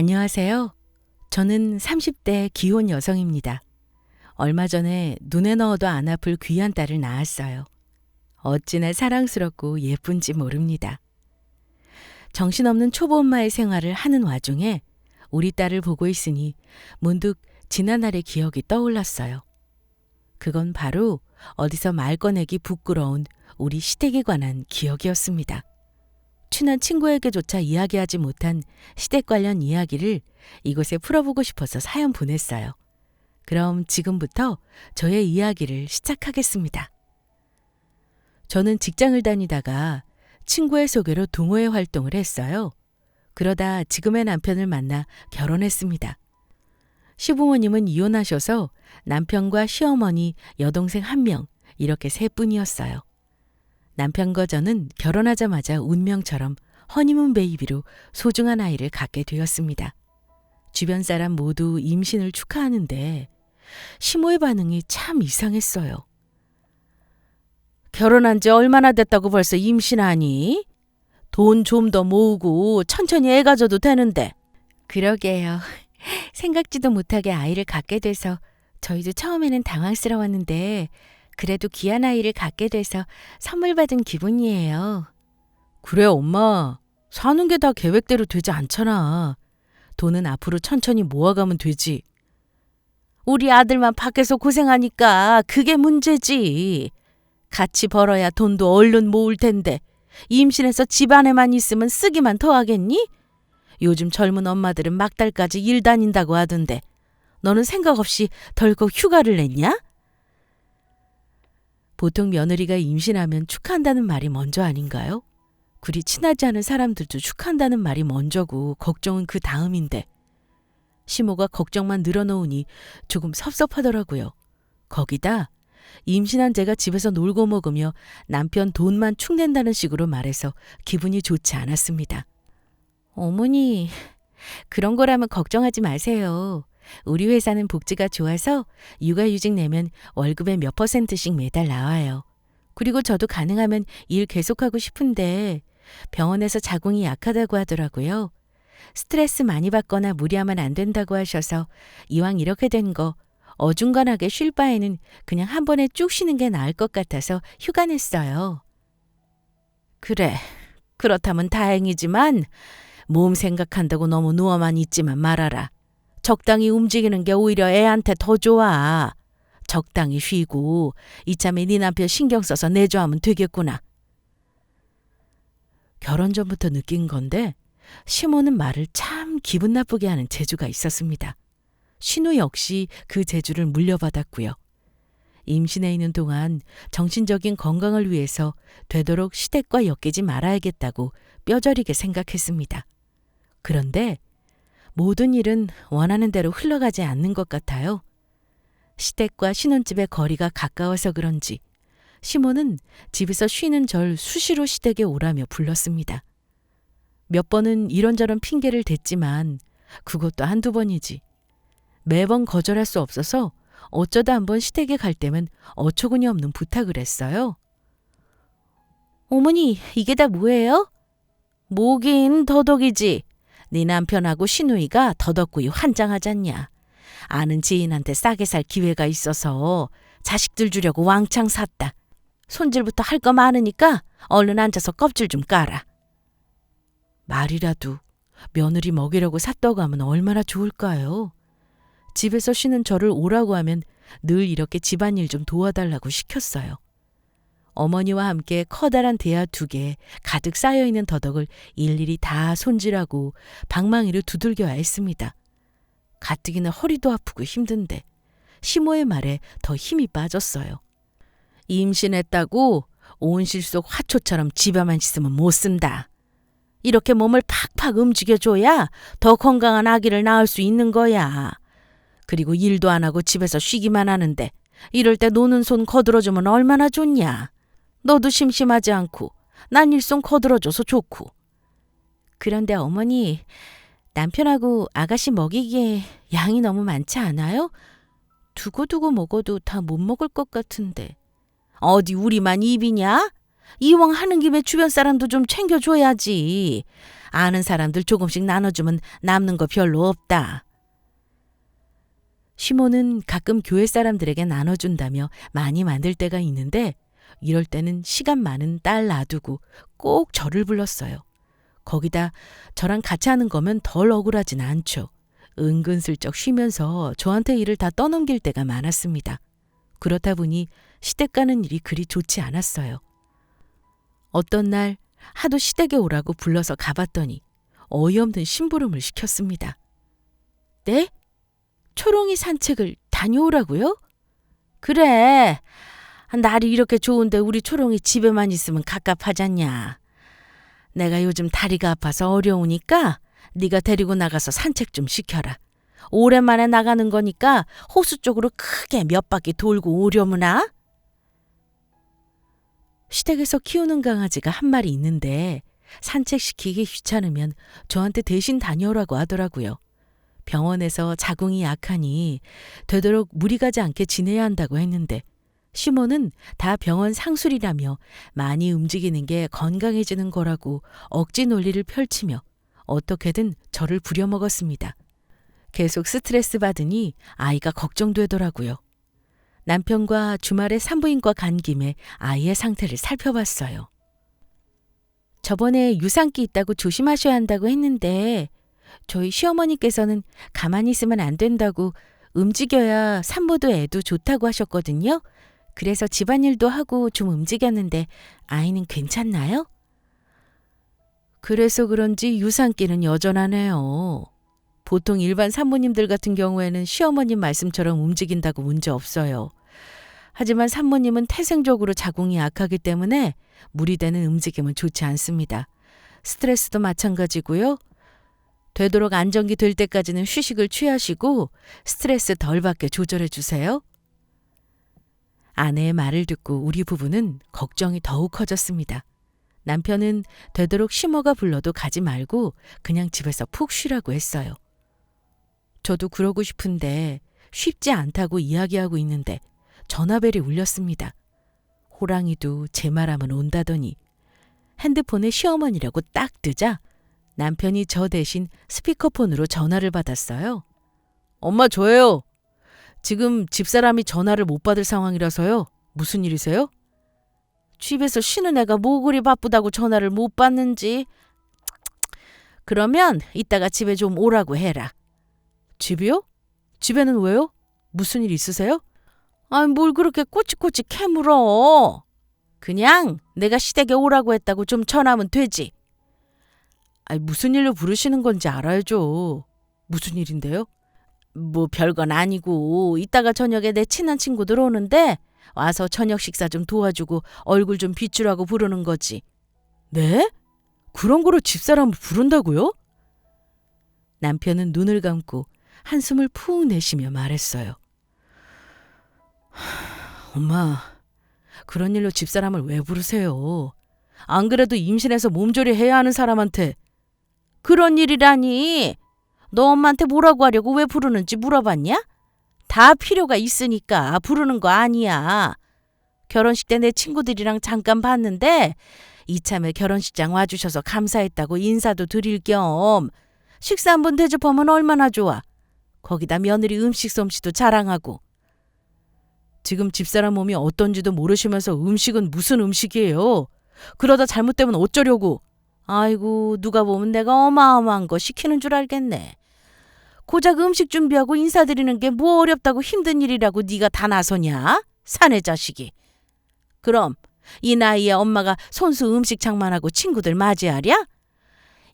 안녕하세요. 저는 30대 기혼 여성입니다. 얼마 전에 눈에 넣어도 안 아플 귀한 딸을 낳았어요. 어찌나 사랑스럽고 예쁜지 모릅니다. 정신없는 초보 엄마의 생활을 하는 와중에 우리 딸을 보고 있으니 문득 지난날의 기억이 떠올랐어요. 그건 바로 어디서 말 꺼내기 부끄러운 우리 시댁에 관한 기억이었습니다. 친한 친구에게조차 이야기하지 못한 시댁 관련 이야기를 이곳에 풀어보고 싶어서 사연 보냈어요. 그럼 지금부터 저의 이야기를 시작하겠습니다. 저는 직장을 다니다가 친구의 소개로 동호회 활동을 했어요. 그러다 지금의 남편을 만나 결혼했습니다. 시부모님은 이혼하셔서 남편과 시어머니, 여동생 1명 이렇게 세 분이었어요. 남편과 저는 결혼하자마자 운명처럼 허니문 베이비로 소중한 아이를 갖게 되었습니다. 주변 사람 모두 임신을 축하하는데 시모의 반응이 참 이상했어요. 결혼한 지 얼마나 됐다고 벌써 임신하니? 돈 좀 더 모으고 천천히 애 가져도 되는데. 그러게요. 생각지도 못하게 아이를 갖게 돼서 저희도 처음에는 당황스러웠는데 그래도 귀한 아이를 갖게 돼서 선물 받은 기분이에요. 그래 엄마. 사는 게 다 계획대로 되지 않잖아. 돈은 앞으로 천천히 모아가면 되지. 우리 아들만 밖에서 고생하니까 그게 문제지. 같이 벌어야 돈도 얼른 모을 텐데 임신해서 집안에만 있으면 쓰기만 더 하겠니? 요즘 젊은 엄마들은 막달까지 일 다닌다고 하던데 너는 생각 없이 덜컥 휴가를 냈냐? 보통 며느리가 임신하면 축하한다는 말이 먼저 아닌가요? 그리 친하지 않은 사람들도 축하한다는 말이 먼저고 걱정은 그 다음인데 시모가 걱정만 늘어놓으니 조금 섭섭하더라고요. 거기다 임신한 제가 집에서 놀고 먹으며 남편 돈만 축낸다는 식으로 말해서 기분이 좋지 않았습니다. 어머니, 그런 거라면 걱정하지 마세요. 우리 회사는 복지가 좋아서 육아휴직 내면 월급의 몇 %씩 매달 나와요. 그리고 저도 가능하면 일 계속하고 싶은데 병원에서 자궁이 약하다고 하더라고요. 스트레스 많이 받거나 무리하면 안 된다고 하셔서 이왕 이렇게 된 거 어중간하게 쉴 바에는 그냥 한 번에 쭉 쉬는 게 나을 것 같아서 휴가 냈어요. 그래, 그렇다면 다행이지만 몸 생각한다고 너무 누워만 있지만 말아라. 적당히 움직이는 게 오히려 애한테 더 좋아. 적당히 쉬고 이참에 네 남편 신경 써서 내조하면 되겠구나. 결혼 전부터 느낀 건데 시모는 말을 참 기분 나쁘게 하는 재주가 있었습니다. 신우 역시 그 재주를 물려받았고요. 임신해 있는 동안 정신적인 건강을 위해서 되도록 시댁과 엮이지 말아야겠다고 뼈저리게 생각했습니다. 그런데 모든 일은 원하는 대로 흘러가지 않는 것 같아요. 시댁과 신혼집의 거리가 가까워서 그런지 시모는 집에서 쉬는 절 수시로 시댁에 오라며 불렀습니다. 몇 번은 이런저런 핑계를 댔지만 그것도 한두 번이지. 매번 거절할 수 없어서 어쩌다 한번 시댁에 갈 때면 어처구니 없는 부탁을 했어요. 어머니, 이게 다 뭐예요? 뭐긴 더덕이지. 네 남편하고 시누이가 더덕구이 환장하잖냐. 아는 지인한테 싸게 살 기회가 있어서 자식들 주려고 왕창 샀다. 손질부터 할 거 많으니까 얼른 앉아서 껍질 좀 깔아. 말이라도 며느리 먹이려고 샀다고 하면 얼마나 좋을까요? 집에서 쉬는 저를 오라고 하면 늘 이렇게 집안일 좀 도와달라고 시켰어요. 어머니와 함께 커다란 대야 2개 가득 쌓여있는 더덕을 일일이 다 손질하고 방망이로 두들겨야 했습니다. 가뜩이나 허리도 아프고 힘든데 시모의 말에 더 힘이 빠졌어요. 임신했다고 온실 속 화초처럼 집에만 있으면 못 쓴다. 이렇게 몸을 팍팍 움직여줘야 더 건강한 아기를 낳을 수 있는 거야. 그리고 일도 안 하고 집에서 쉬기만 하는데 이럴 때 노는 손 거들어주면 얼마나 좋냐. 너도 심심하지 않고 난 일손 거들어줘서 좋고. 그런데 어머니, 남편하고 아가씨 먹이기에 양이 너무 많지 않아요? 두고두고 먹어도 다 못 먹을 것 같은데. 어디 우리만 입이냐? 이왕 하는 김에 주변 사람도 좀 챙겨줘야지. 아는 사람들 조금씩 나눠주면 남는 거 별로 없다. 시몬은 가끔 교회 사람들에게 나눠준다며 많이 만들 때가 있는데 이럴 때는 시간 많은 딸 놔두고 꼭 저를 불렀어요. 거기다 저랑 같이 하는 거면 덜 억울하진 않죠. 은근슬쩍 쉬면서 저한테 일을 다 떠넘길 때가 많았습니다. 그렇다 보니 시댁 가는 일이 그리 좋지 않았어요. 어떤 날 하도 시댁에 오라고 불러서 가봤더니 어이없는 심부름을 시켰습니다. 네? 초롱이 산책을 다녀오라고요? 그래. 날이 이렇게 좋은데 우리 초롱이 집에만 있으면 갑갑하잖냐. 내가 요즘 다리가 아파서 어려우니까 네가 데리고 나가서 산책 좀 시켜라. 오랜만에 나가는 거니까 호수 쪽으로 크게 몇 바퀴 돌고 오려무나? 시댁에서 키우는 강아지가 한 마리 있는데 산책시키기 귀찮으면 저한테 대신 다녀오라고 하더라고요. 병원에서 자궁이 약하니 되도록 무리 가지 않게 지내야 한다고 했는데 시몬은 다 병원 상술이라며 많이 움직이는 게 건강해지는 거라고 억지 논리를 펼치며 어떻게든 저를 부려먹었습니다. 계속 스트레스 받으니 아이가 걱정되더라고요. 남편과 주말에 산부인과 간 김에 아이의 상태를 살펴봤어요. 저번에 유산기 있다고 조심하셔야 한다고 했는데 저희 시어머니께서는 가만히 있으면 안 된다고 움직여야 산모도 애도 좋다고 하셨거든요. 그래서 집안일도 하고 좀 움직였는데 아이는 괜찮나요? 그래서 그런지 유산기는 여전하네요. 보통 일반 산모님들 같은 경우에는 시어머님 말씀처럼 움직인다고 문제 없어요. 하지만 산모님은 태생적으로 자궁이 약하기 때문에 무리되는 움직임은 좋지 않습니다. 스트레스도 마찬가지고요. 되도록 안정기 될 때까지는 휴식을 취하시고 스트레스 덜 받게 조절해 주세요. 아내의 말을 듣고 우리 부부는 걱정이 더욱 커졌습니다. 남편은 되도록 시모가 불러도 가지 말고 그냥 집에서 푹 쉬라고 했어요. 저도 그러고 싶은데 쉽지 않다고 이야기하고 있는데 전화벨이 울렸습니다. 호랑이도 제 말하면 온다더니 핸드폰에 시어머니라고 딱 뜨자 남편이 저 대신 스피커폰으로 전화를 받았어요. 엄마, 저예요. 지금 집사람이 전화를 못 받을 상황이라서요. 무슨 일이세요? 집에서 쉬는 애가 뭐 그리 바쁘다고 전화를 못 받는지. 그러면 이따가 집에 좀 오라고 해라. 집이요? 집에는 왜요? 무슨 일 있으세요? 뭘 그렇게 꼬치꼬치 캐물어. 그냥 내가 시댁에 오라고 했다고 좀 전하면 되지. 무슨 일로 부르시는 건지 알아야죠. 무슨 일인데요? 뭐 별건 아니고 이따가 저녁에 내 친한 친구들 오는데 와서 저녁 식사 좀 도와주고 얼굴 좀 비추라고 부르는 거지. 네? 그런 거로 집사람을 부른다고요? 남편은 눈을 감고 한숨을 푹 내쉬며 말했어요. 엄마, 그런 일로 집사람을 왜 부르세요? 안 그래도 임신해서 몸조리 해야 하는 사람한테. 그런 일이라니. 너 엄마한테 뭐라고 하려고 왜 부르는지 물어봤냐? 다 필요가 있으니까 부르는 거 아니야. 결혼식 때 내 친구들이랑 잠깐 봤는데 이참에 결혼식장 와주셔서 감사했다고 인사도 드릴 겸 식사 한번 대접하면 얼마나 좋아. 거기다 며느리 음식 솜씨도 자랑하고. 지금 집사람 몸이 어떤지도 모르시면서 음식은 무슨 음식이에요. 그러다 잘못되면 어쩌려고. 아이고, 누가 보면 내가 어마어마한 거 시키는 줄 알겠네. 고작 음식 준비하고 인사드리는 게 뭐 어렵다고 힘든 일이라고 네가 다 나서냐? 사내 자식이. 그럼 이 나이에 엄마가 손수 음식 장만하고 친구들 맞이하랴?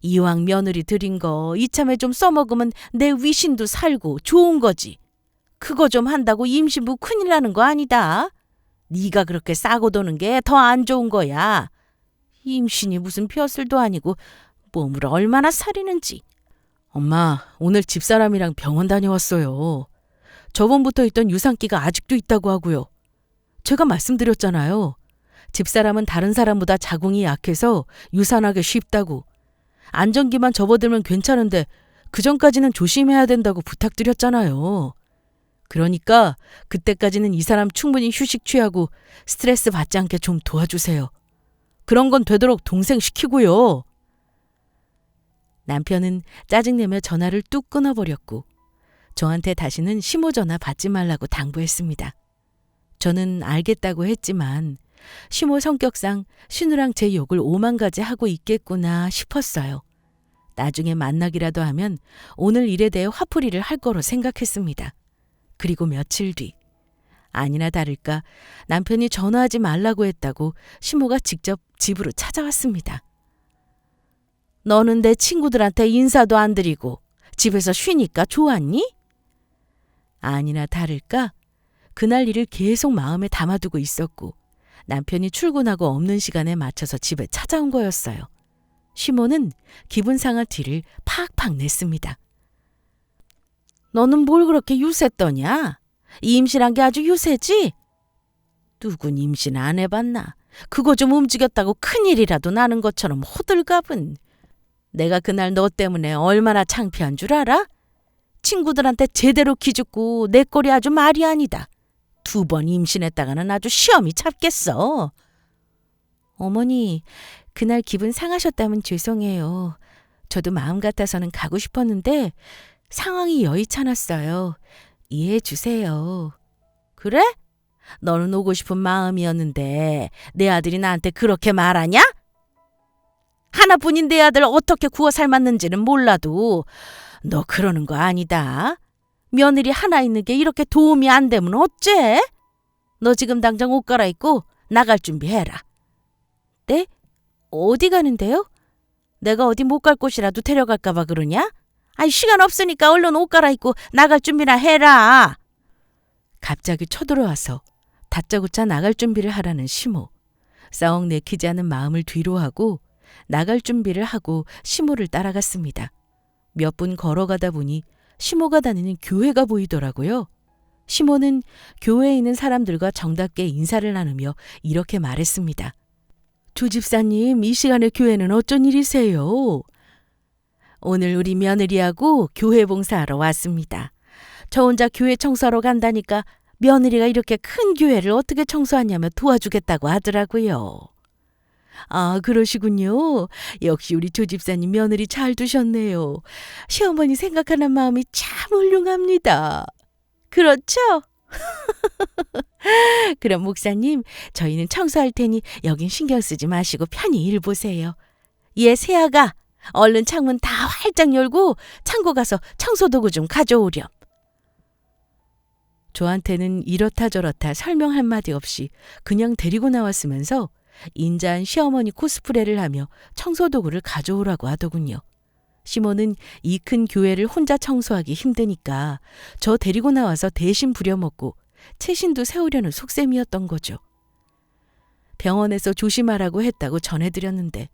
이왕 며느리 들인 거 이참에 좀 써먹으면 내 위신도 살고 좋은 거지. 그거 좀 한다고 임신부 큰일 나는 거 아니다. 네가 그렇게 싸고 도는 게 더 안 좋은 거야. 임신이 무슨 벼슬도 아니고 몸을 얼마나 사리는지. 엄마, 오늘 집사람이랑 병원 다녀왔어요. 저번부터 있던 유산기가 아직도 있다고 하고요. 제가 말씀드렸잖아요. 집사람은 다른 사람보다 자궁이 약해서 유산하기 쉽다고. 안정기만 접어들면 괜찮은데 그전까지는 조심해야 된다고 부탁드렸잖아요. 그러니까 그때까지는 이 사람 충분히 휴식 취하고 스트레스 받지 않게 좀 도와주세요. 그런 건 되도록 동생 시키고요. 남편은 짜증내며 전화를 뚝 끊어버렸고 저한테 다시는 시모 전화 받지 말라고 당부했습니다. 저는 알겠다고 했지만 시모 성격상 신우랑 제 욕을 오만 가지 하고 있겠구나 싶었어요. 나중에 만나기라도 하면 오늘 일에 대해 화풀이를 할 거로 생각했습니다. 그리고 며칠 뒤 아니나 다를까 남편이 전화하지 말라고 했다고 시모가 직접 집으로 찾아왔습니다. 너는 내 친구들한테 인사도 안 드리고 집에서 쉬니까 좋았니? 아니나 다를까 그날 일을 계속 마음에 담아두고 있었고 남편이 출근하고 없는 시간에 맞춰서 집에 찾아온 거였어요. 시모는 기분 상할 티를 팍팍 냈습니다. 너는 뭘 그렇게 유세 떠냐? 임신한 게 아주 유세지? 누군 임신 안 해봤나? 그거 좀 움직였다고 큰일이라도 나는 것처럼 호들갑은. 내가 그날 너 때문에 얼마나 창피한 줄 알아? 친구들한테 제대로 기죽고 내 꼴이 아주 말이 아니다. 2번 임신했다가는 아주 시험이 잡겠어. 어머니, 그날 기분 상하셨다면 죄송해요. 저도 마음 같아서는 가고 싶었는데 상황이 여의찮았어요. 이해해 주세요. 그래? 너는 오고 싶은 마음이었는데 내 아들이 나한테 그렇게 말하냐? 하나뿐인 내 아들 어떻게 구워 삶았는지는 몰라도 너 그러는 거 아니다. 며느리 하나 있는 게 이렇게 도움이 안 되면 어째? 너 지금 당장 옷 갈아입고 나갈 준비해라. 네? 어디 가는데요? 내가 어디 못 갈 곳이라도 데려갈까 봐 그러냐? 아이 시간 없으니까 얼른 옷 갈아입고 나갈 준비나 해라. 갑자기 쳐들어와서 다짜고짜 나갈 준비를 하라는 시모. 썩 내키지 않은 마음을 뒤로하고 나갈 준비를 하고 시모를 따라갔습니다. 몇 분 걸어가다 보니 시모가 다니는 교회가 보이더라고요. 시모는 교회에 있는 사람들과 정답게 인사를 나누며 이렇게 말했습니다. 조 집사님, 이 시간에 교회는 어쩐 일이세요? 오늘 우리 며느리하고 교회 봉사하러 왔습니다. 저 혼자 교회 청소하러 간다니까 며느리가 이렇게 큰 교회를 어떻게 청소하냐며 도와주겠다고 하더라고요. 아, 그러시군요. 역시 우리 조 집사님 며느리 잘 두셨네요. 시어머니 생각하는 마음이 참 훌륭합니다. 그렇죠? 그럼 목사님, 저희는 청소할 테니 여긴 신경 쓰지 마시고 편히 일 보세요. 예, 세아가 얼른 창문 다 활짝 열고 창고 가서 청소도구 좀 가져오렴. 저한테는 이렇다 저렇다 설명 한마디 없이 그냥 데리고 나왔으면서 인자한 시어머니 코스프레를 하며 청소도구를 가져오라고 하더군요. 시모는 이 큰 교회를 혼자 청소하기 힘드니까 저 데리고 나와서 대신 부려먹고 채신도 세우려는 속셈이었던 거죠. 병원에서 조심하라고 했다고 전해드렸는데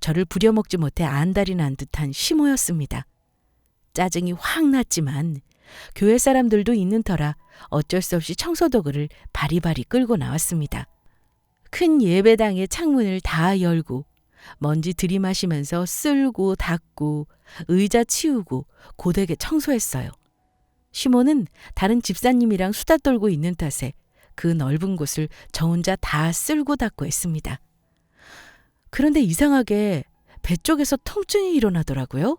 저를 부려먹지 못해 안달이 난 듯한 시모였습니다. 짜증이 확 났지만 교회 사람들도 있는 터라 어쩔 수 없이 청소도구를 바리바리 끌고 나왔습니다. 큰 예배당의 창문을 다 열고 먼지 들이마시면서 쓸고 닦고 의자 치우고 고되게 청소했어요. 시모는 다른 집사님이랑 수다 떨고 있는 탓에 그 넓은 곳을 저 혼자 다 쓸고 닦고 했습니다. 그런데 이상하게 배 쪽에서 통증이 일어나더라고요.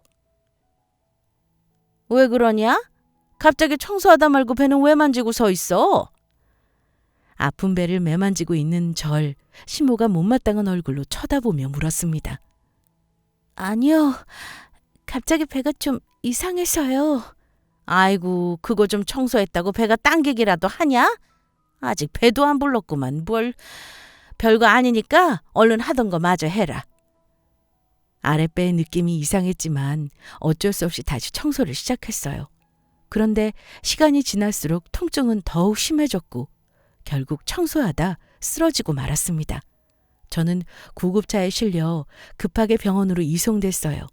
왜 그러냐? 갑자기 청소하다 말고 배는 왜 만지고 서 있어? 아픈 배를 매만지고 있는 절, 시모가 못마땅한 얼굴로 쳐다보며 물었습니다. 아니요, 갑자기 배가 좀 이상해서요. 아이고, 그거 좀 청소했다고 배가 당기기라도 하냐? 아직 배도 안 불렀구만. 뭘 별거 아니니까 얼른 하던 거 마저 해라. 아랫배의 느낌이 이상했지만 어쩔 수 없이 다시 청소를 시작했어요. 그런데 시간이 지날수록 통증은 더욱 심해졌고 결국 청소하다 쓰러지고 말았습니다. 저는 구급차에 실려 급하게 병원으로 이송됐어요.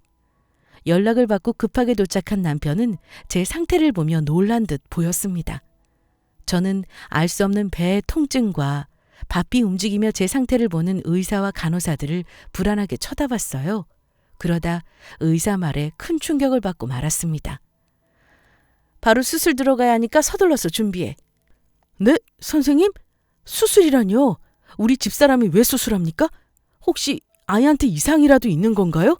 연락을 받고 급하게 도착한 남편은 제 상태를 보며 놀란 듯 보였습니다. 저는 알 수 없는 배의 통증과 바삐 움직이며 제 상태를 보는 의사와 간호사들을 불안하게 쳐다봤어요. 그러다 의사 말에 큰 충격을 받고 말았습니다. 바로 수술 들어가야 하니까 서둘러서 준비해. 네, 선생님? 수술이라뇨? 우리 집사람이 왜 수술합니까? 혹시 아이한테 이상이라도 있는 건가요?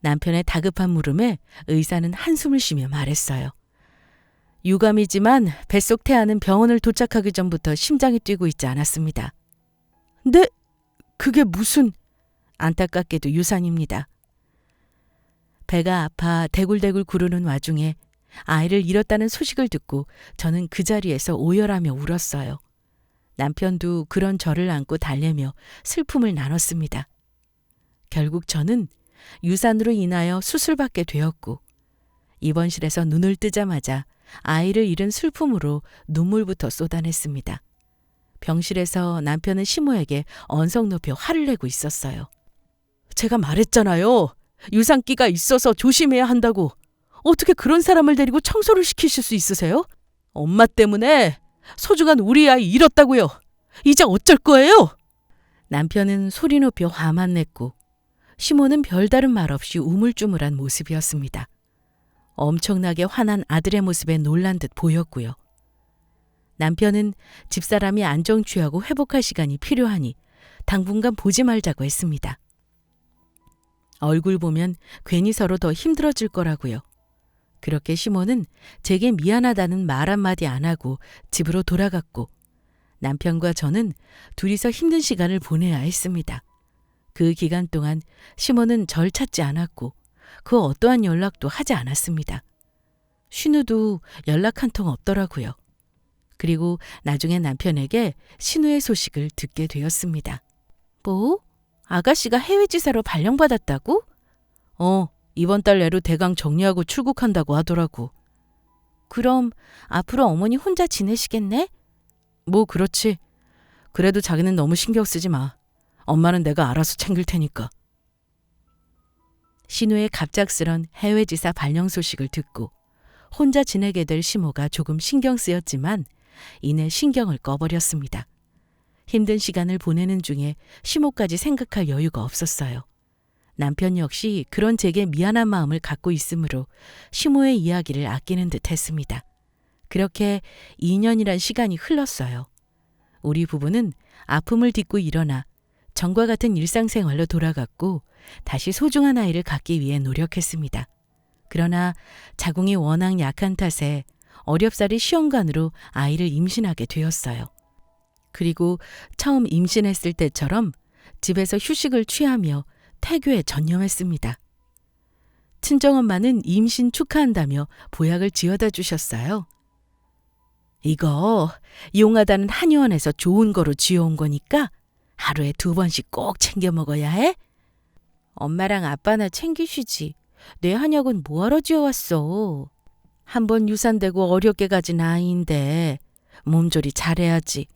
남편의 다급한 물음에 의사는 한숨을 쉬며 말했어요. 유감이지만 뱃속 태아는 병원을 도착하기 전부터 심장이 뛰고 있지 않았습니다. 네? 그게 무슨... 안타깝게도 유산입니다. 배가 아파 대굴대굴 구르는 와중에 아이를 잃었다는 소식을 듣고 저는 그 자리에서 오열하며 울었어요. 남편도 그런 저를 안고 달래며 슬픔을 나눴습니다. 결국 저는 유산으로 인하여 수술받게 되었고 입원실에서 눈을 뜨자마자 아이를 잃은 슬픔으로 눈물부터 쏟아냈습니다. 병실에서 남편은 시모에게 언성 높여 화를 내고 있었어요. 제가 말했잖아요. 유산기가 있어서 조심해야 한다고. 어떻게 그런 사람을 데리고 청소를 시키실 수 있으세요? 엄마 때문에 소중한 우리 아이 잃었다고요. 이제 어쩔 거예요? 남편은 소리 높여 화만 냈고 시모는 별다른 말 없이 우물쭈물한 모습이었습니다. 엄청나게 화난 아들의 모습에 놀란 듯 보였고요. 남편은 집사람이 안정 취하고 회복할 시간이 필요하니 당분간 보지 말자고 했습니다. 얼굴 보면 괜히 서로 더 힘들어질 거라고요. 그렇게 시모는 제게 미안하다는 말 한마디 안 하고 집으로 돌아갔고 남편과 저는 둘이서 힘든 시간을 보내야 했습니다. 그 기간 동안 시모는 절 찾지 않았고 그 어떠한 연락도 하지 않았습니다. 신우도 연락 한 통 없더라고요. 그리고 나중에 남편에게 신우의 소식을 듣게 되었습니다. 뭐? 아가씨가 해외지사로 발령받았다고? 이번 달 내로 대강 정리하고 출국한다고 하더라고. 그럼 앞으로 어머니 혼자 지내시겠네? 뭐 그렇지. 그래도 자기는 너무 신경 쓰지 마. 엄마는 내가 알아서 챙길 테니까. 신우의 갑작스런 해외지사 발령 소식을 듣고 혼자 지내게 될 시모가 조금 신경 쓰였지만 이내 신경을 꺼버렸습니다. 힘든 시간을 보내는 중에 시모까지 생각할 여유가 없었어요. 남편 역시 그런 제게 미안한 마음을 갖고 있으므로 시모의 이야기를 아끼는 듯 했습니다. 그렇게 2년이란 시간이 흘렀어요. 우리 부부는 아픔을 딛고 일어나 전과 같은 일상생활로 돌아갔고 다시 소중한 아이를 갖기 위해 노력했습니다. 그러나 자궁이 워낙 약한 탓에 어렵사리 시험관으로 아이를 임신하게 되었어요. 그리고 처음 임신했을 때처럼 집에서 휴식을 취하며 태교에 전념했습니다. 친정엄마는 임신 축하한다며 보약을 지어다 주셨어요. 이거 용하다는 한의원에서 좋은 거로 쥐어온 거니까 하루에 2번씩 꼭 챙겨 먹어야 해? 엄마랑 아빠나 챙기시지. 내 한약은 뭐하러 지어왔어? 한번 유산되고 어렵게 가진 아이인데 몸조리 잘해야지.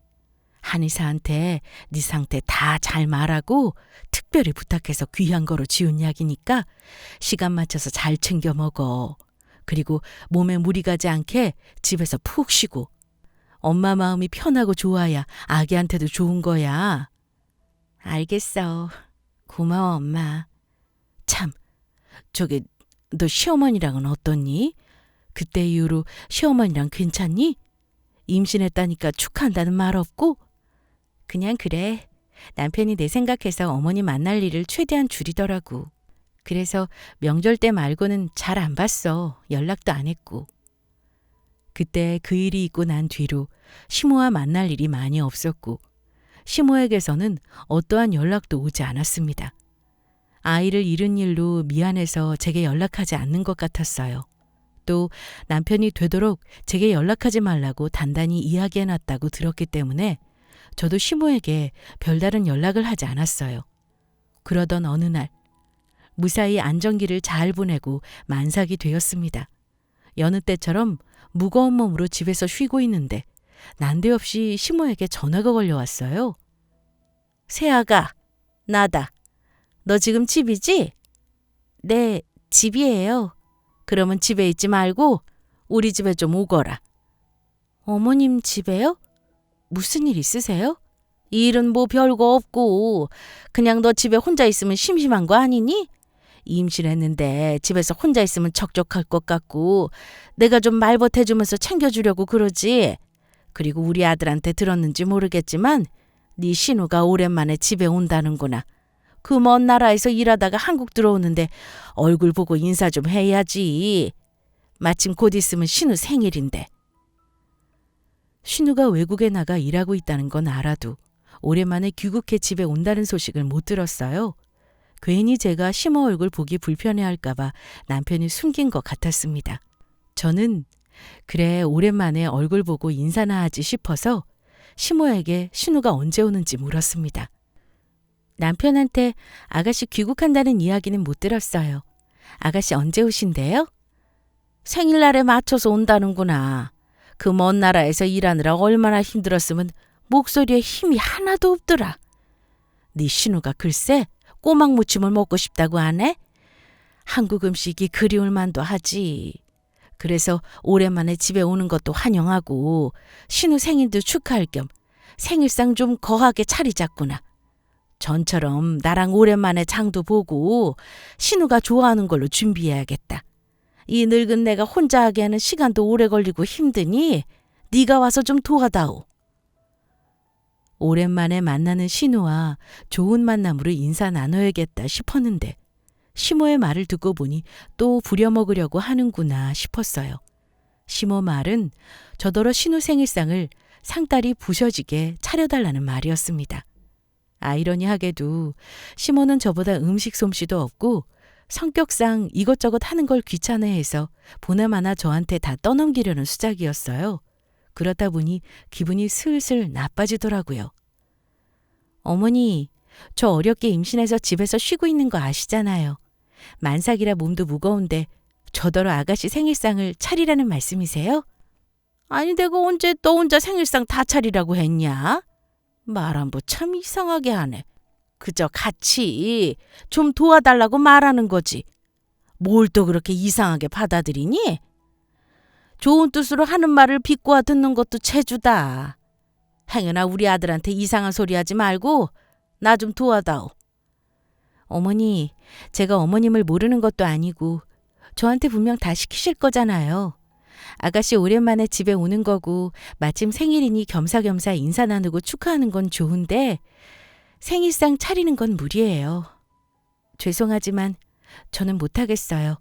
한의사한테 네 상태 다 잘 말하고 특별히 부탁해서 귀한 거로 지은 약이니까 시간 맞춰서 잘 챙겨 먹어. 그리고 몸에 무리 가지 않게 집에서 푹 쉬고. 엄마 마음이 편하고 좋아야 아기한테도 좋은 거야. 알겠어. 고마워 엄마. 참, 저기 너 시어머니랑은 어떻니? 그때 이후로 시어머니랑 괜찮니? 임신했다니까 축하한다는 말 없고? 그냥 그래. 남편이 내 생각해서 어머니 만날 일을 최대한 줄이더라고. 그래서 명절 때 말고는 잘 안 봤어. 연락도 안 했고. 그때 그 일이 있고 난 뒤로 시모와 만날 일이 많이 없었고 시모에게서는 어떠한 연락도 오지 않았습니다. 아이를 잃은 일로 미안해서 제게 연락하지 않는 것 같았어요. 또 남편이 되도록 제게 연락하지 말라고 단단히 이야기해놨다고 들었기 때문에 저도 시모에게 별다른 연락을 하지 않았어요. 그러던 어느 날 무사히 안정기를 잘 보내고 만삭이 되었습니다. 여느 때처럼 무거운 몸으로 집에서 쉬고 있는데 난데없이 시모에게 전화가 걸려왔어요. 새아가, 나다. 너 지금 집이지? 네, 집이에요. 그러면 집에 있지 말고 우리 집에 좀 오거라. 어머님 집에요? 무슨 일 있으세요? 일은 뭐 별거 없고 그냥 너 집에 혼자 있으면 심심한 거 아니니? 임신했는데 집에서 혼자 있으면 적적할 것 같고 내가 좀 말벗해주면서 챙겨주려고 그러지. 그리고 우리 아들한테 들었는지 모르겠지만 네 신우가 오랜만에 집에 온다는구나. 그 먼 나라에서 일하다가 한국 들어오는데 얼굴 보고 인사 좀 해야지. 마침 곧 있으면 신우 생일인데. 신우가 외국에 나가 일하고 있다는 건 알아도 오랜만에 귀국해 집에 온다는 소식을 못 들었어요. 괜히 제가 시모 얼굴 보기 불편해할까 봐 남편이 숨긴 것 같았습니다. 저는 그래 오랜만에 얼굴 보고 인사나 하지 싶어서 시모에게 신우가 언제 오는지 물었습니다. 남편한테 아가씨 귀국한다는 이야기는 못 들었어요. 아가씨 언제 오신대요? 생일날에 맞춰서 온다는구나. 그 먼 나라에서 일하느라 얼마나 힘들었으면 목소리에 힘이 하나도 없더라. 네 신우가 글쎄 꼬막 무침을 먹고 싶다고 하네? 한국 음식이 그리울 만도 하지. 그래서 오랜만에 집에 오는 것도 환영하고 신우 생일도 축하할 겸 생일상 좀 거하게 차리자꾸나. 전처럼 나랑 오랜만에 장도 보고 신우가 좋아하는 걸로 준비해야겠다. 이 늙은 내가 혼자 하게 하는 시간도 오래 걸리고 힘드니 네가 와서 좀 도와다오. 오랜만에 만나는 신우와 좋은 만남으로 인사 나눠야겠다 싶었는데 시모의 말을 듣고 보니 또 부려먹으려고 하는구나 싶었어요. 시모 말은 저더러 신우 생일상을 상다리 부셔지게 차려달라는 말이었습니다. 아이러니하게도 시모는 저보다 음식 솜씨도 없고 성격상 이것저것 하는 걸 귀찮아해서 보나마나 저한테 다 떠넘기려는 수작이었어요. 그러다 보니 기분이 슬슬 나빠지더라고요. 어머니, 저 어렵게 임신해서 집에서 쉬고 있는 거 아시잖아요. 만삭이라 몸도 무거운데 저더러 아가씨 생일상을 차리라는 말씀이세요? 아니 내가 언제 너 혼자 생일상 다 차리라고 했냐? 말안보 참 이상하게 하네. 그저 같이 좀 도와달라고 말하는 거지. 뭘 또 그렇게 이상하게 받아들이니? 좋은 뜻으로 하는 말을 비꼬아 듣는 것도 체주다. 행여나 우리 아들한테 이상한 소리 하지 말고 나 좀 도와다오. 어머니, 제가 어머님을 모르는 것도 아니고 저한테 분명 다 시키실 거잖아요. 아가씨 오랜만에 집에 오는 거고 마침 생일이니 겸사겸사 인사 나누고 축하하는 건 좋은데 생일상 차리는 건 무리예요. 죄송하지만 저는 못하겠어요.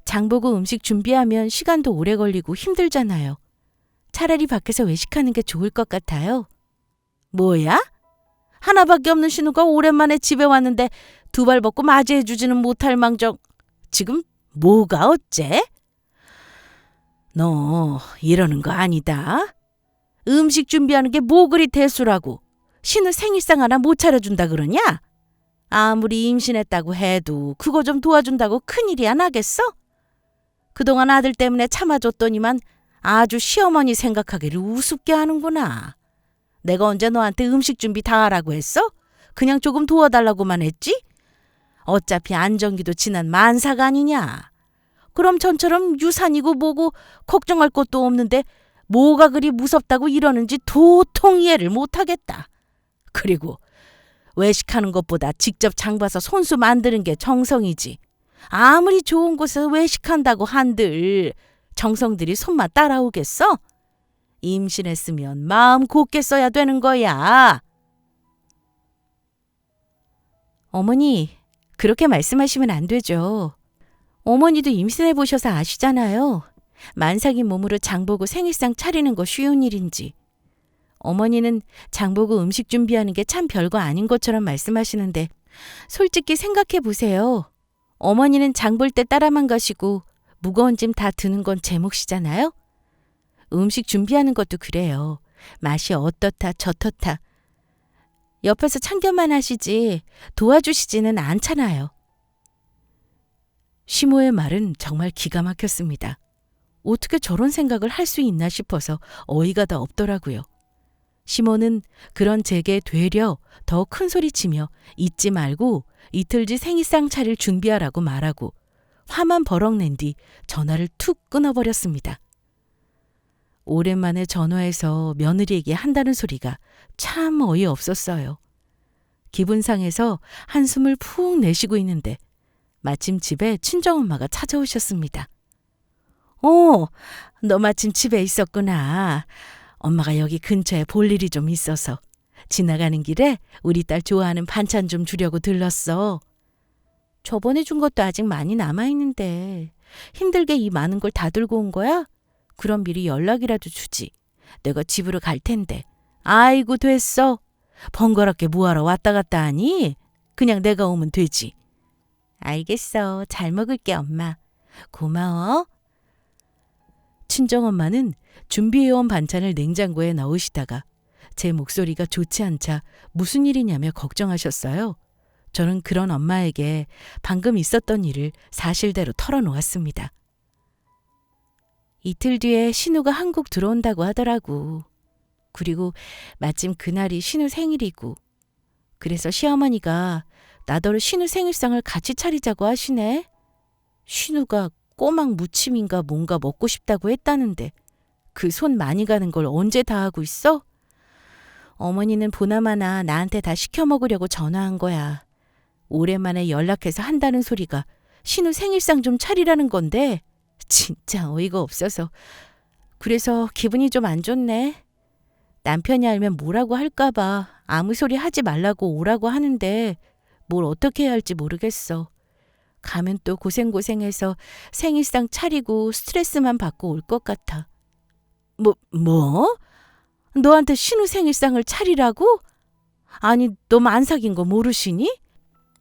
장보고 음식 준비하면 시간도 오래 걸리고 힘들잖아요. 차라리 밖에서 외식하는 게 좋을 것 같아요. 뭐야? 하나밖에 없는 신우가 오랜만에 집에 왔는데 두 발 벗고 맞이해주지는 못할 망정 지금 뭐가 어째? 너 이러는 거 아니다. 음식 준비하는 게 뭐 그리 대수라고. 신우 생일상 하나 못 차려준다 그러냐? 아무리 임신했다고 해도 그거 좀 도와준다고 큰일이 안 하겠어? 그동안 아들 때문에 참아줬더니만 아주 시어머니 생각하기를 우습게 하는구나. 내가 언제 너한테 음식 준비 다 하라고 했어? 그냥 조금 도와달라고만 했지? 어차피 안정기도 지난 만사가 아니냐. 그럼 전처럼 유산이고 뭐고 걱정할 것도 없는데 뭐가 그리 무섭다고 이러는지 도통 이해를 못하겠다. 그리고 외식하는 것보다 직접 장 봐서 손수 만드는 게 정성이지. 아무리 좋은 곳에서 외식한다고 한들 정성들이 손맛 따라오겠어? 임신했으면 마음 곧게 써야 되는 거야. 어머니, 그렇게 말씀하시면 안 되죠. 어머니도 임신해 보셔서 아시잖아요. 만삭인 몸으로 장보고 생일상 차리는 거 쉬운 일인지. 어머니는 장보고 음식 준비하는 게 참 별거 아닌 것처럼 말씀하시는데 솔직히 생각해 보세요. 어머니는 장볼 때 따라만 가시고 무거운 짐 다 드는 건 제 몫이잖아요. 음식 준비하는 것도 그래요. 맛이 어떻다 저떻다. 옆에서 참견만 하시지 도와주시지는 않잖아요. 시모의 말은 정말 기가 막혔습니다. 어떻게 저런 생각을 할 수 있나 싶어서 어이가 더 없더라고요. 시모는 그런 제게 되려 더 큰 소리치며 잊지 말고 이틀 뒤 생일상 차릴 준비하라고 말하고 화만 버럭 낸 뒤 전화를 툭 끊어버렸습니다. 오랜만에 전화해서 며느리에게 한다는 소리가 참 어이없었어요. 기분 상해서 한숨을 푹 내쉬고 있는데 마침 집에 친정엄마가 찾아오셨습니다. 너 마침 집에 있었구나. 엄마가 여기 근처에 볼 일이 좀 있어서 지나가는 길에 우리 딸 좋아하는 반찬 좀 주려고 들렀어. 저번에 준 것도 아직 많이 남아있는데 힘들게 이 많은 걸 다 들고 온 거야? 그럼 미리 연락이라도 주지. 내가 집으로 갈 텐데. 아이고 됐어. 번거롭게 뭐하러 왔다 갔다 하니? 그냥 내가 오면 되지. 알겠어. 잘 먹을게 엄마. 고마워. 친정엄마는 준비해온 반찬을 냉장고에 넣으시다가 제 목소리가 좋지 않자 무슨 일이냐며 걱정하셨어요. 저는 그런 엄마에게 방금 있었던 일을 사실대로 털어놓았습니다. 이틀 뒤에 신우가 한국 들어온다고 하더라고. 그리고 마침 그날이 신우 생일이고. 그래서 시어머니가 나더러 신우 생일상을 같이 차리자고 하시네. 신우가 꼬막 무침인가 뭔가 먹고 싶다고 했다는데 그 손 많이 가는 걸 언제 다 하고 있어? 어머니는 보나마나 나한테 다 시켜 먹으려고 전화한 거야. 오랜만에 연락해서 한다는 소리가 신우 생일상 좀 차리라는 건데 진짜 어이가 없어서. 그래서 기분이 좀 안 좋네. 남편이 알면 뭐라고 할까 봐 아무 소리 하지 말라고 오라고 하는데 뭘 어떻게 해야 할지 모르겠어. 가면 또 고생고생해서 생일상 차리고 스트레스만 받고 올 것 같아. 뭐? 너한테 신우 생일상을 차리라고? 아니, 너 안 사귄 거 모르시니?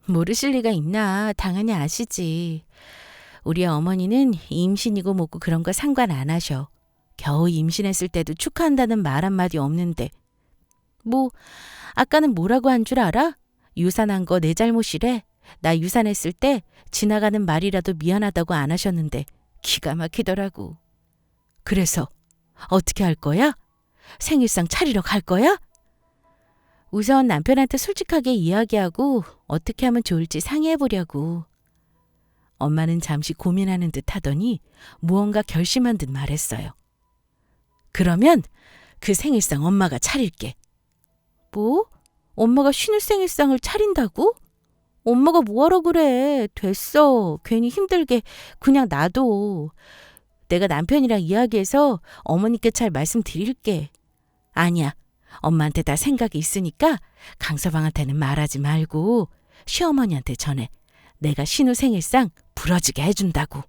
모르실 리가 있나? 당연히 아시지. 우리 어머니는 임신이고 뭐고 그런 거 상관 안 하셔. 겨우 임신했을 때도 축하한다는 말 한마디 없는데. 아까는 뭐라고 한 줄 알아? 유산한 거 내 잘못이래. 나 유산했을 때 지나가는 말이라도 미안하다고 안 하셨는데 기가 막히더라고. 그래서 어떻게 할 거야? 생일상 차리러 갈 거야? 우선 남편한테 솔직하게 이야기하고 어떻게 하면 좋을지 상의해보려고. 엄마는 잠시 고민하는 듯 하더니 무언가 결심한 듯 말했어요. 그러면 그 생일상 엄마가 차릴게. 뭐? 엄마가 신우 생일상을 차린다고? 엄마가 뭐하러 그래. 됐어. 괜히 힘들게 그냥 놔둬. 내가 남편이랑 이야기해서 어머니께 잘 말씀드릴게. 아니야. 엄마한테 다 생각이 있으니까 강서방한테는 말하지 말고 시어머니한테 전해. 내가 신우 생일상 부러지게 해준다고.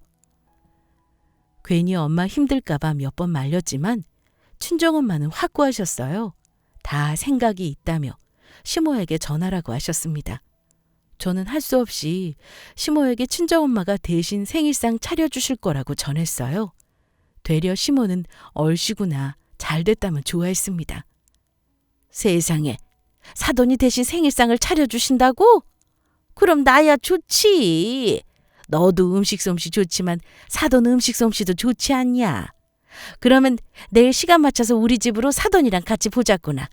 괜히 엄마 힘들까 봐 몇 번 말렸지만 친정엄마는 확고하셨어요. 다 생각이 있다며 시모에게 전하라고 하셨습니다. 저는 할 수 없이 시모에게 친정엄마가 대신 생일상 차려주실 거라고 전했어요. 되려 시모는 얼씨구나 잘 됐다면 좋아했습니다. 세상에, 사돈이 대신 생일상을 차려주신다고? 그럼 나야 좋지. 너도 음식 솜씨 좋지만 사돈 음식 솜씨도 좋지 않냐? 그러면 내일 시간 맞춰서 우리 집으로 사돈이랑 같이 보자꾸나.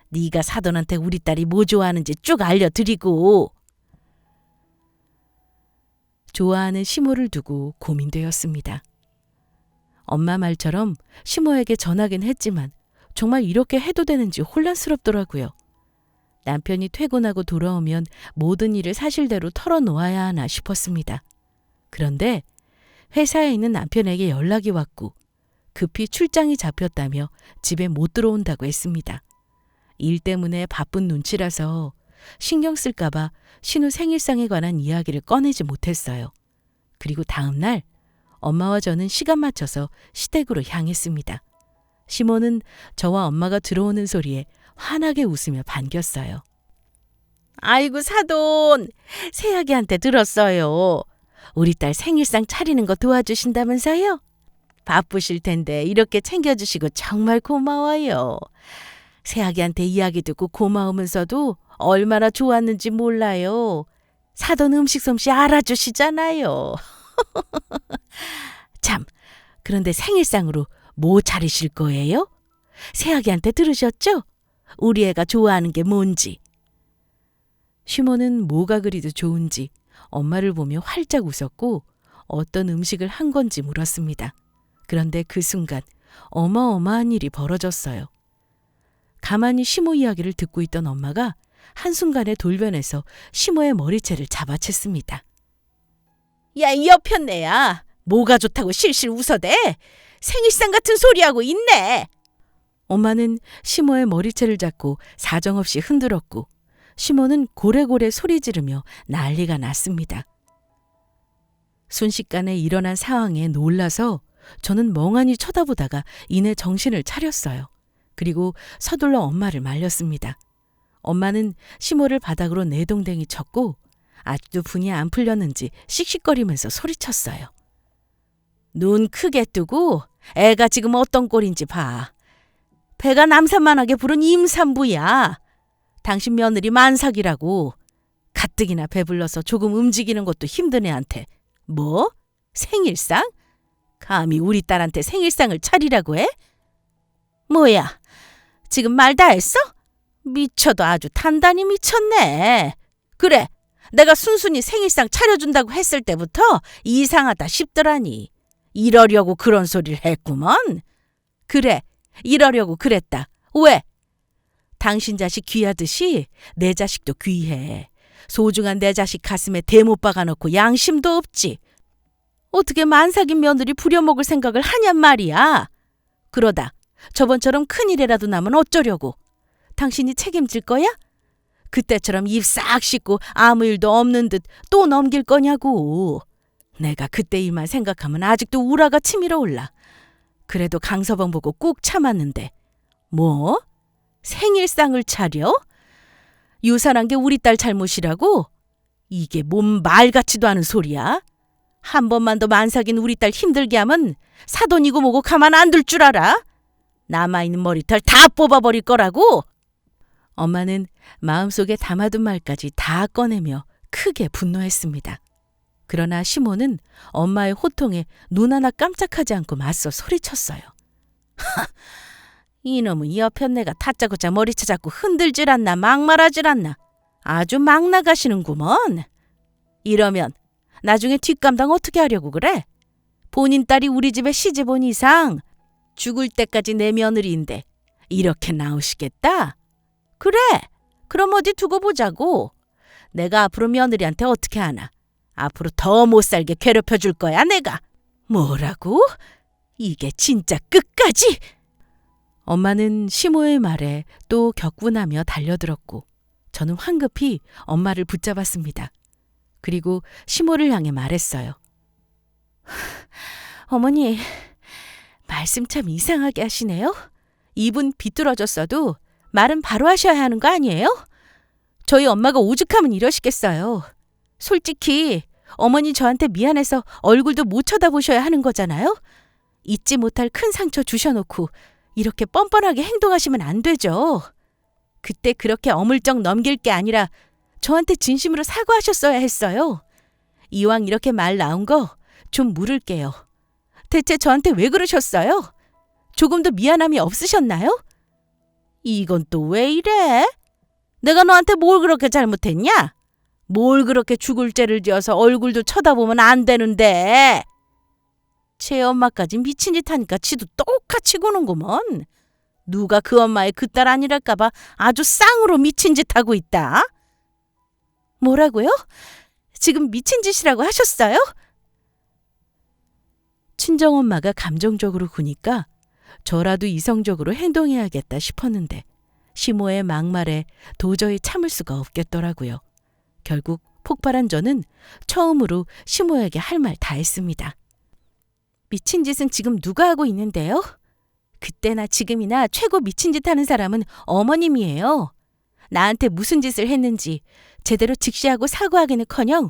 네가 사돈한테 우리 딸이 뭐 좋아하는지 쭉 알려드리고. 좋아하는 시모를 두고 고민되었습니다. 엄마 말처럼 시모에게 전하긴 했지만 정말 이렇게 해도 되는지 혼란스럽더라고요. 남편이 퇴근하고 돌아오면 모든 일을 사실대로 털어놓아야 하나 싶었습니다. 그런데 회사에 있는 남편에게 연락이 왔고 급히 출장이 잡혔다며 집에 못 들어온다고 했습니다. 일 때문에 바쁜 눈치라서 신경 쓸까 봐 신우 생일상에 관한 이야기를 꺼내지 못했어요. 그리고 다음 날 엄마와 저는 시간 맞춰서 시댁으로 향했습니다. 시모는 저와 엄마가 들어오는 소리에 환하게 웃으며 반겼어요. 아이고 사돈, 새아기한테 들었어요. 우리 딸 생일상 차리는 거 도와주신다면서요? 바쁘실 텐데 이렇게 챙겨주시고 정말 고마워요. 새아기한테 이야기 듣고 고마우면서도 얼마나 좋았는지 몰라요. 사돈 음식 솜씨 알아주시잖아요. 참, 그런데 생일상으로 뭐 차리실 거예요? 새아기한테 들으셨죠? 우리 애가 좋아하는 게 뭔지. 시모는 뭐가 그리도 좋은지 엄마를 보며 활짝 웃었고 어떤 음식을 한 건지 물었습니다. 그런데 그 순간 어마어마한 일이 벌어졌어요. 가만히 시모 이야기를 듣고 있던 엄마가 한순간에 돌변해서 시모의 머리채를 잡아챘습니다. 야, 이 여편네야. 뭐가 좋다고 실실 웃어대? 생일상 같은 소리하고 있네. 엄마는 시모의 머리채를 잡고 사정없이 흔들었고 시모는 고래고래 소리 지르며 난리가 났습니다. 순식간에 일어난 상황에 놀라서 저는 멍하니 쳐다보다가 이내 정신을 차렸어요. 그리고 서둘러 엄마를 말렸습니다. 엄마는 시모를 바닥으로 내동댕이 쳤고 아직도 분이 안 풀렸는지 씩씩거리면서 소리쳤어요. 눈 크게 뜨고 애가 지금 어떤 꼴인지 봐. 배가 남산만하게 부른 임산부야. 당신 며느리 만삭이라고. 가뜩이나 배불러서 조금 움직이는 것도 힘든 애한테 뭐? 생일상? 감히 우리 딸한테 생일상을 차리라고 해? 뭐야, 지금 말 다 했어? 미쳐도 아주 단단히 미쳤네. 그래, 내가 순순히 생일상 차려준다고 했을 때부터 이상하다 싶더라니. 이러려고 그런 소리를 했구먼. 그래, 이러려고 그랬다. 왜? 당신 자식 귀하듯이 내 자식도 귀해. 소중한 내 자식 가슴에 대못 박아놓고 양심도 없지. 어떻게 만삭인 며느리 부려먹을 생각을 하냔 말이야. 그러다 저번처럼 큰일이라도 나면 어쩌려고. 당신이 책임질 거야? 그때처럼 입 싹 씻고 아무 일도 없는 듯 또 넘길 거냐고. 내가 그때 일만 생각하면 아직도 우라가 치밀어 올라. 그래도 강서방 보고 꾹 참았는데 뭐? 생일상을 차려? 유산한 게 우리 딸 잘못이라고? 이게 뭔 말 같지도 않은 소리야? 한 번만 더 만삭인 우리 딸 힘들게 하면 사돈이고 뭐고 가만 안 둘 줄 알아? 남아있는 머리털 다 뽑아버릴 거라고? 엄마는 마음속에 담아둔 말까지 다 꺼내며 크게 분노했습니다. 그러나 시모는 엄마의 호통에 눈 하나 깜짝하지 않고 맞서 소리쳤어요. 이놈은 이 여편네가 다짜고짜 머리채 잡고 흔들질 않나 막말하질 않나 아주 막 나가시는구먼. 이러면 나중에 뒷감당 어떻게 하려고 그래? 본인 딸이 우리 집에 시집 온 이상 죽을 때까지 내 며느리인데 이렇게 나오시겠다? 그래, 그럼 어디 두고 보자고. 내가 앞으로 며느리한테 어떻게 하나. 앞으로 더 못살게 괴롭혀줄 거야 내가. 뭐라고? 이게 진짜 끝까지? 엄마는 시모의 말에 또 격분하며 달려들었고 저는 황급히 엄마를 붙잡았습니다. 그리고 시모를 향해 말했어요. 어머니, 말씀 참 이상하게 하시네요. 입은 비뚤어졌어도 말은 바로 하셔야 하는 거 아니에요? 저희 엄마가 오죽하면 이러시겠어요. 솔직히 어머니 저한테 미안해서 얼굴도 못 쳐다보셔야 하는 거잖아요. 잊지 못할 큰 상처 주셔놓고 이렇게 뻔뻔하게 행동하시면 안 되죠. 그때 그렇게 어물쩍 넘길 게 아니라 저한테 진심으로 사과하셨어야 했어요. 이왕 이렇게 말 나온 거 좀 물을게요. 대체 저한테 왜 그러셨어요? 조금도 미안함이 없으셨나요? 이건 또 왜 이래? 내가 너한테 뭘 그렇게 잘못했냐? 뭘 그렇게 죽을 죄를 지어서 얼굴도 쳐다보면 안 되는데. 제 엄마까지 미친 짓 하니까 지도 똑같이 구는구먼. 누가 그 엄마의 그 딸 아니랄까봐 아주 쌍으로 미친 짓 하고 있다. 뭐라고요? 지금 미친 짓이라고 하셨어요? 친정엄마가 감정적으로 구니까 저라도 이성적으로 행동해야겠다 싶었는데 시모의 막말에 도저히 참을 수가 없겠더라고요. 결국 폭발한 저는 처음으로 시모에게 할 말 다 했습니다. 미친 짓은 지금 누가 하고 있는데요? 그때나 지금이나 최고 미친 짓 하는 사람은 어머님이에요. 나한테 무슨 짓을 했는지 제대로 직시하고 사과하기는커녕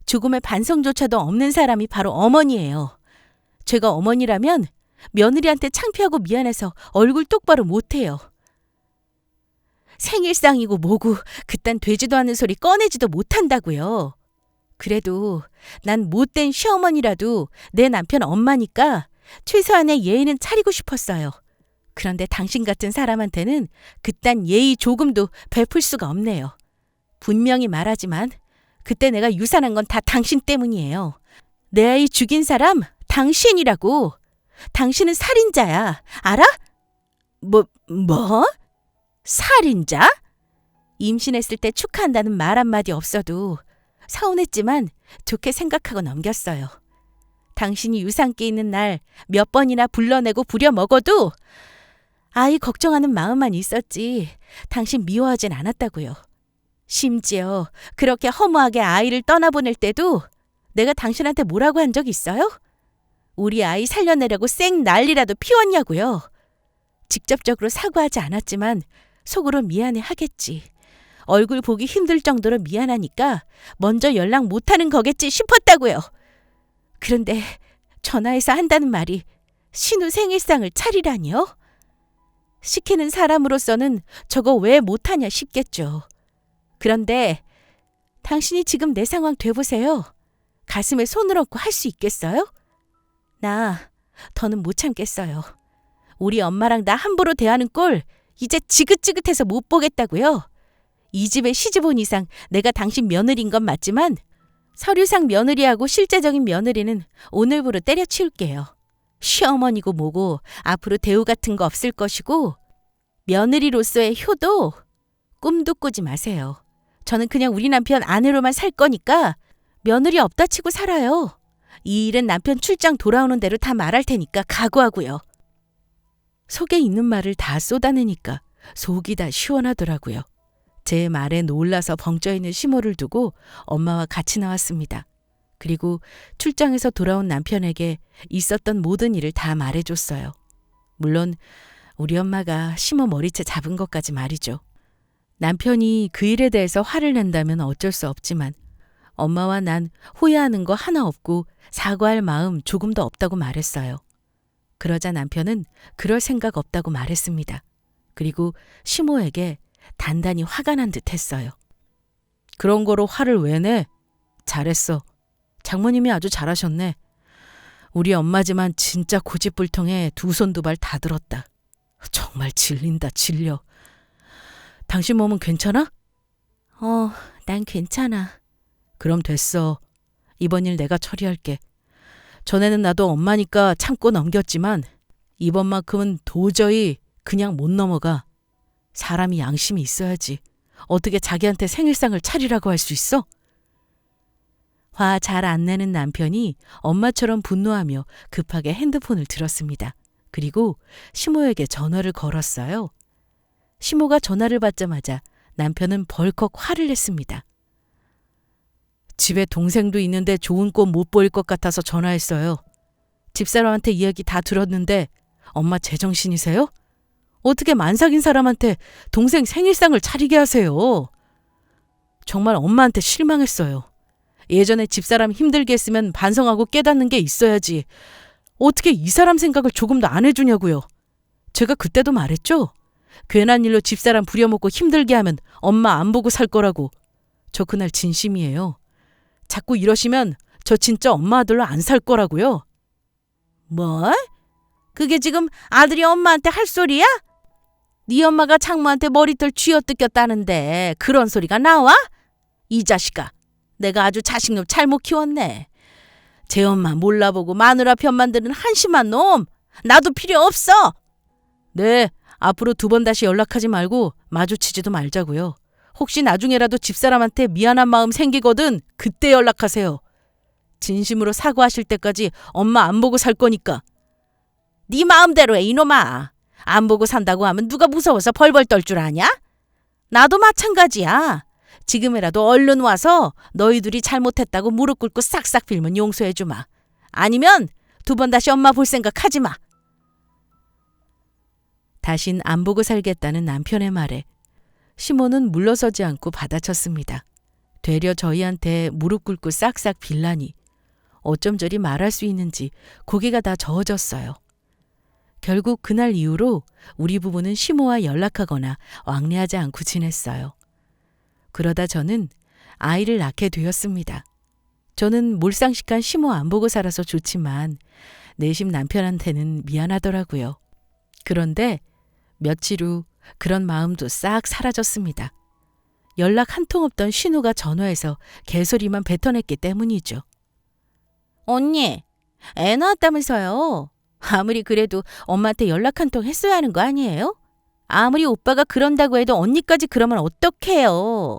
죽음의 반성조차도 없는 사람이 바로 어머니예요. 제가 어머니라면 며느리한테 창피하고 미안해서 얼굴 똑바로 못해요. 생일상이고 뭐고 그딴 되지도 않은 소리 꺼내지도 못한다고요. 그래도 난 못된 시어머니라도 내 남편 엄마니까 최소한의 예의는 차리고 싶었어요. 그런데 당신 같은 사람한테는 그딴 예의 조금도 베풀 수가 없네요. 분명히 말하지만 그때 내가 유산한 건 다 당신 때문이에요. 내 아이 죽인 사람 당신이라고. 당신은 살인자야. 알아? 뭐? 살인자? 임신했을 때 축하한다는 말 한마디 없어도 서운했지만 좋게 생각하고 넘겼어요. 당신이 유산기 있는 날 몇 번이나 불러내고 부려먹어도 아이 걱정하는 마음만 있었지 당신 미워하진 않았다고요. 심지어 그렇게 허무하게 아이를 떠나보낼 때도 내가 당신한테 뭐라고 한 적 있어요? 우리 아이 살려내려고 쌩 난리라도 피웠냐고요. 직접적으로 사과하지 않았지만 속으로 미안해 하겠지. 얼굴 보기 힘들 정도로 미안하니까 먼저 연락 못하는 거겠지 싶었다고요. 그런데 전화해서 한다는 말이 신우 생일상을 차리라니요? 시키는 사람으로서는 저거 왜 못하냐 싶겠죠. 그런데 당신이 지금 내 상황 돼보세요. 가슴에 손을 얹고 할 수 있겠어요? 나 더는 못 참겠어요. 우리 엄마랑 나 함부로 대하는 꼴 이제 지긋지긋해서 못 보겠다고요. 이 집에 시집 온 이상 내가 당신 며느리인 건 맞지만 서류상 며느리하고 실제적인 며느리는 오늘부로 때려치울게요. 시어머니고 뭐고 앞으로 대우 같은 거 없을 것이고 며느리로서의 효도 꿈도 꾸지 마세요. 저는 그냥 우리 남편 아내로만 살 거니까 며느리 없다 치고 살아요. 이 일은 남편 출장 돌아오는 대로 다 말할 테니까 각오하고요. 속에 있는 말을 다 쏟아내니까 속이 다 시원하더라고요. 제 말에 놀라서 벙쪄있는 시모를 두고 엄마와 같이 나왔습니다. 그리고 출장에서 돌아온 남편에게 있었던 모든 일을 다 말해줬어요. 물론 우리 엄마가 시모 머리채 잡은 것까지 말이죠. 남편이 그 일에 대해서 화를 낸다면 어쩔 수 없지만 엄마와 난 후회하는 거 하나 없고 사과할 마음 조금도 없다고 말했어요. 그러자 남편은 그럴 생각 없다고 말했습니다. 그리고 시모에게 단단히 화가 난 듯 했어요. 그런 거로 화를 왜 내? 잘했어. 장모님이 아주 잘하셨네. 우리 엄마지만 진짜 고집불통에 두 손 두 발 다 들었다. 정말 질린다, 질려. 당신 몸은 괜찮아? 난 괜찮아. 그럼 됐어. 이번 일 내가 처리할게. 전에는 나도 엄마니까 참고 넘겼지만 이번만큼은 도저히 그냥 못 넘어가. 사람이 양심이 있어야지. 어떻게 자기한테 생일상을 차리라고 할 수 있어? 화 잘 안 내는 남편이 엄마처럼 분노하며 급하게 핸드폰을 들었습니다. 그리고 시모에게 전화를 걸었어요. 시모가 전화를 받자마자 남편은 벌컥 화를 냈습니다. 집에 동생도 있는데 좋은 꼴 못 보일 것 같아서 전화했어요. 집사람한테 이야기 다 들었는데 엄마 제정신이세요? 어떻게 만삭인 사람한테 동생 생일상을 차리게 하세요? 정말 엄마한테 실망했어요. 예전에 집사람 힘들게 했으면 반성하고 깨닫는 게 있어야지. 어떻게 이 사람 생각을 조금도 안 해주냐고요. 제가 그때도 말했죠. 괜한 일로 집사람 부려먹고 힘들게 하면 엄마 안 보고 살 거라고. 저 그날 진심이에요. 자꾸 이러시면 저 진짜 엄마 아들로 안 살 거라고요. 뭐? 그게 지금 아들이 엄마한테 할 소리야? 네 엄마가 장모한테 머리털 쥐어뜯겼다는데 그런 소리가 나와? 이 자식아, 내가 아주 자식놈 잘못 키웠네. 제 엄마 몰라보고 마누라 편만 드는 한심한 놈. 나도 필요 없어. 네, 앞으로 두 번 다시 연락하지 말고 마주치지도 말자고요. 혹시 나중에라도 집사람한테 미안한 마음 생기거든 그때 연락하세요. 진심으로 사과하실 때까지 엄마 안 보고 살 거니까. 네 마음대로 해 이놈아. 안 보고 산다고 하면 누가 무서워서 벌벌 떨 줄 아냐? 나도 마찬가지야. 지금이라도 얼른 와서 너희들이 잘못했다고 무릎 꿇고 싹싹 빌면 용서해 주마. 아니면 두 번 다시 엄마 볼 생각 하지 마. 다신 안 보고 살겠다는 남편의 말에 시모는 물러서지 않고 받아쳤습니다. 되려 저희한테 무릎 꿇고 싹싹 빌라니 어쩜 저리 말할 수 있는지 고개가 다 저어졌어요. 결국 그날 이후로 우리 부부는 시모와 연락하거나 왕래하지 않고 지냈어요. 그러다 저는 아이를 낳게 되었습니다. 저는 몰상식한 시모 안 보고 살아서 좋지만 내심 남편한테는 미안하더라고요. 그런데 며칠 후 그런 마음도 싹 사라졌습니다. 연락 한 통 없던 신우가 전화해서 개소리만 뱉어냈기 때문이죠. 언니, 애 낳았다면서요. 아무리 그래도 엄마한테 연락 한 통 했어야 하는 거 아니에요? 아무리 오빠가 그런다고 해도 언니까지 그러면 어떡해요.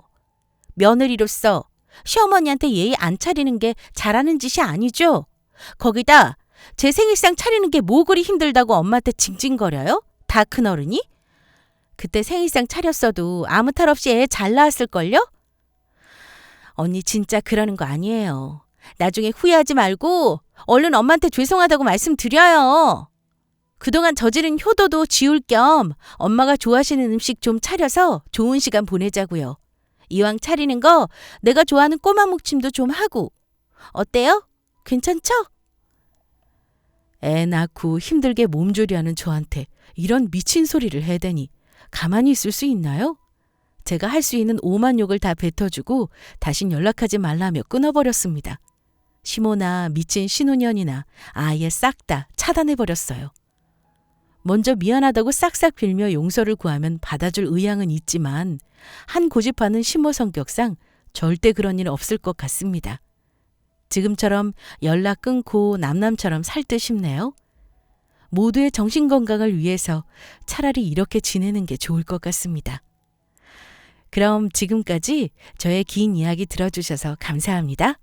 며느리로서 시어머니한테 예의 안 차리는 게 잘하는 짓이 아니죠. 거기다 제 생일상 차리는 게 뭐 그리 힘들다고 엄마한테 징징거려요? 다 큰어른이? 그때 생일상 차렸어도 아무 탈 없이 애 잘 낳았을걸요? 언니 진짜 그러는 거 아니에요. 나중에 후회하지 말고 얼른 엄마한테 죄송하다고 말씀드려요. 그동안 저지른 효도도 지울 겸 엄마가 좋아하시는 음식 좀 차려서 좋은 시간 보내자고요. 이왕 차리는 거 내가 좋아하는 꼬마 무침도 좀 하고. 어때요? 괜찮죠? 애 낳고 힘들게 몸조리하는 저한테 이런 미친 소리를 해대니 가만히 있을 수 있나요? 제가 할 수 있는 오만 욕을 다 뱉어주고 다신 연락하지 말라며 끊어버렸습니다. 시모나 미친 신혼년이나 아예 싹 다 차단해버렸어요. 먼저 미안하다고 싹싹 빌며 용서를 구하면 받아줄 의향은 있지만 한 고집하는 시모 성격상 절대 그런 일 없을 것 같습니다. 지금처럼 연락 끊고 남남처럼 살 듯 싶네요. 모두의 정신건강을 위해서 차라리 이렇게 지내는 게 좋을 것 같습니다. 그럼 지금까지 저의 긴 이야기 들어주셔서 감사합니다.